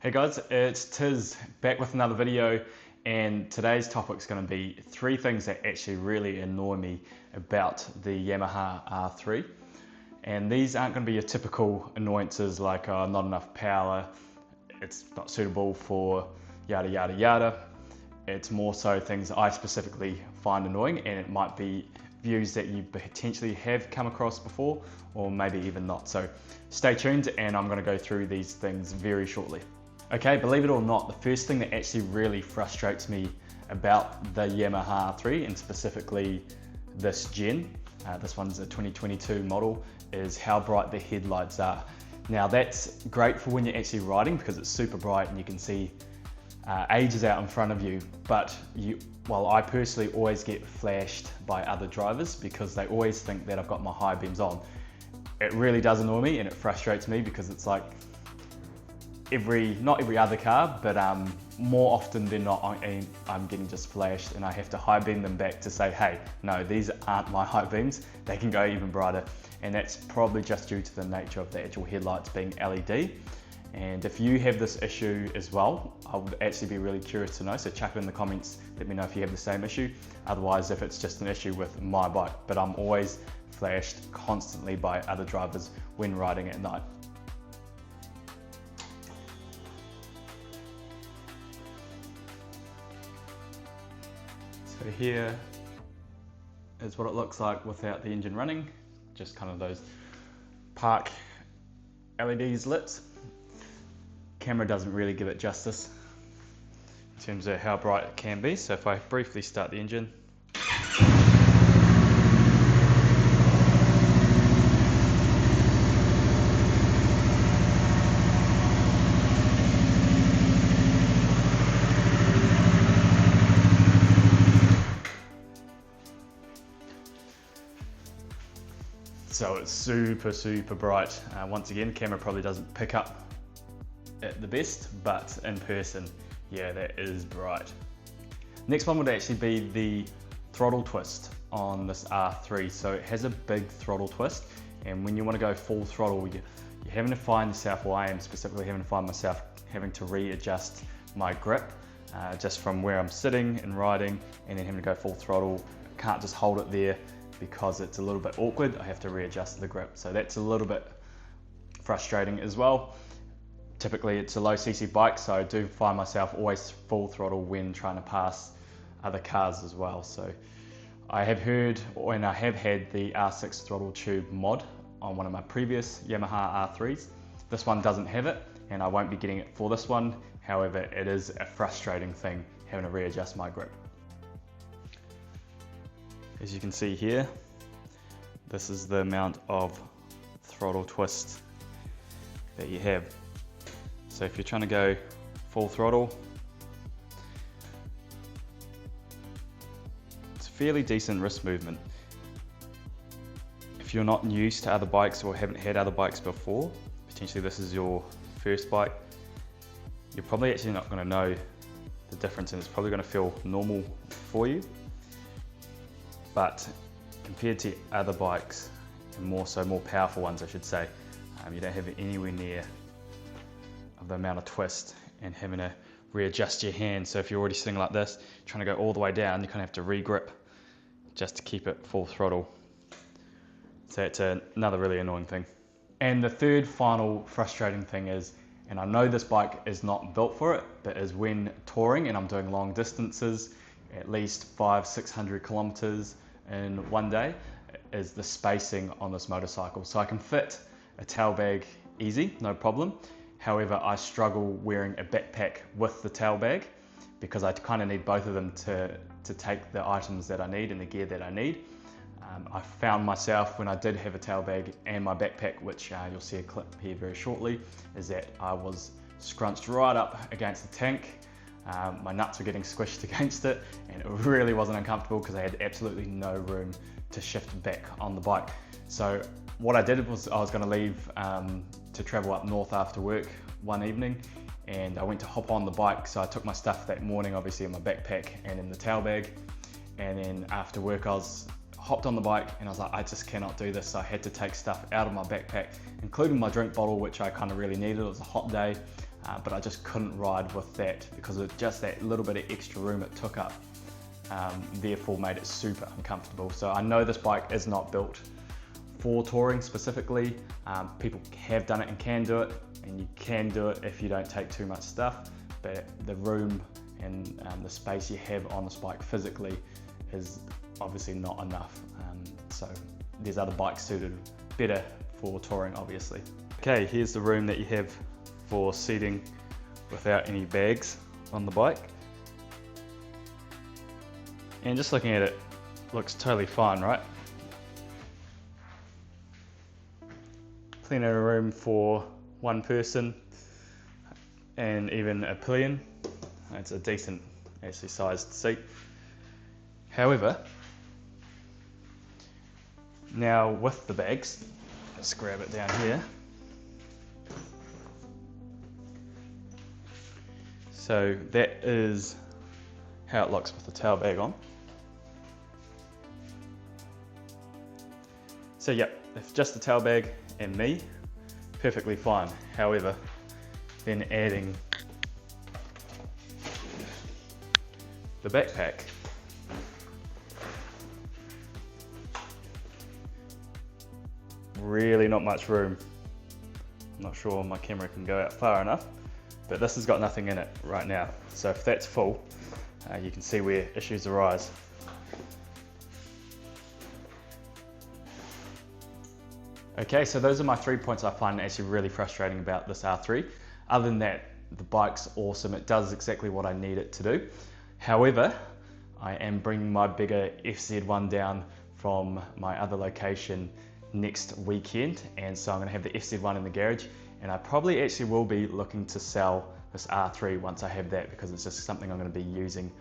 Hey guys, it's Tiz back with another video, and today's topic is going to be 3 things that actually really annoy me about the Yamaha R3. And these aren't going to be your typical annoyances like not enough power, it's not suitable for yada yada yada. It's more so things I specifically find annoying, and it might be views that you potentially have come across before or maybe even not. So stay tuned and I'm going to go through these things very shortly. Okay, believe it or not, the first thing that actually really frustrates me about the Yamaha R3 and specifically this gen, this one's a 2022 model, is how bright the headlights are. Now that's great for when you're actually riding because it's super bright and you can see ages out in front of you, but I personally always get flashed by other drivers because they always think that I've got my high beams on. It really does annoy me and it frustrates me because it's like not every other car, but more often than not I'm getting just flashed and I have to high beam them back to say, hey, no, these aren't my high beams, they can go even brighter. And that's probably just due to the nature of the actual headlights being LED. And if you have this issue as well, I would actually be really curious to know, so chuck it in the comments, let me know if you have the same issue. Otherwise, if it's just an issue with my bike, but I'm always flashed constantly by other drivers when riding at night. So here is what it looks like without the engine running, just kind of those park LEDs lit. Camera doesn't really give it justice in terms of how bright it can be. So if I briefly start the engine, so it's super bright. Once again, camera probably doesn't pick up at the best, but in person, yeah, that is bright. Next one would actually be the throttle twist on this R3. So it has a big throttle twist, and when you want to go full throttle, you're having to find yourself, or I am specifically having to find myself having to readjust my grip just from where I'm sitting and riding, and then having to go full throttle. I can't just hold it there because it's a little bit awkward. I have to readjust the grip, so that's a little bit frustrating as well. Typically it's a low cc bike, so I do find myself always full throttle when trying to pass other cars as well. So I have heard, and I have had the R6 throttle tube mod on one of my previous Yamaha R3s. This one doesn't have it, and I won't be getting it for this one. However, it is a frustrating thing having to readjust my grip. As you can see here, this is the amount of throttle twist that you have. So if you're trying to go full throttle, it's a fairly decent wrist movement. If you're not used to other bikes or haven't had other bikes before, potentially this is your first bike, you're probably actually not going to know the difference, and it's probably going to feel normal for you. But compared to other bikes, and more powerful ones I should say, you don't have it anywhere near the amount of twist and having to readjust your hand. So if you're already sitting like this, trying to go all the way down, you kind of have to re-grip just to keep it full throttle. So it's another really annoying thing. And the third final frustrating thing is, and I know this bike is not built for it, but is when touring and I'm doing long distances, at least 500-600 kilometers in one day, is the spacing on this motorcycle. So I can fit a tail bag easy, no problem. However, I struggle wearing a backpack with the tail bag because I kind of need both of them to take the items that I need and the gear that I need. I found myself when I did have a tail bag and my backpack, which you'll see a clip here very shortly, is that I was scrunched right up against the tank. My nuts were getting squished against it, and it really wasn't uncomfortable because I had absolutely no room to shift back on the bike. So what I did was I was going to leave to travel up north after work one evening, and I went to hop on the bike. So I took my stuff that morning, obviously in my backpack and in the tail bag, and then after work I hopped on the bike and I was like, I just cannot do this. So I had to take stuff out of my backpack, including my drink bottle, which I kind of really needed. It was a hot day. but I just couldn't ride with that because of just that little bit of extra room it took up. Therefore made it super uncomfortable. So I know this bike is not built for touring specifically. People have done it and can do it, and you can do it if you don't take too much stuff, but the room and the space you have on this bike physically is obviously not enough. So there's other bikes suited better for touring, obviously. Okay, here's the room that you have for seating without any bags on the bike. And just looking at it, looks totally fine, right? Plenty of room for one person and even a pillion. It's a decent, actually sized seat. However, now with the bags, let's grab it down here. So that is how it looks with the tail bag on. So yep, if just the tail bag and me, perfectly fine. However, then adding the backpack, really not much room. I'm not sure my camera can go out far enough, but this has got nothing in it right now. So if that's full, you can see where issues arise. Okay, so those are my 3 points I find actually really frustrating about this R3. Other than that, the bike's awesome. It does exactly what I need it to do. However, I am bringing my bigger FZ1 down from my other location next weekend, and so I'm going to have the FZ1 in the garage, and I probably actually will be looking to sell this R3 once I have that, because it's just something I'm going to be using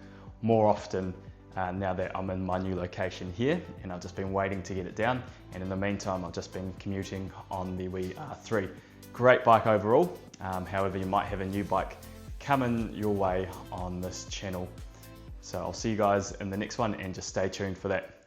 more often now that I'm in my new location here, and I've just been waiting to get it down, and in the meantime I've just been commuting on the wee R3. Great bike overall. However, you might have a new bike coming your way on this channel. So I'll see you guys in the next one, and just stay tuned for that.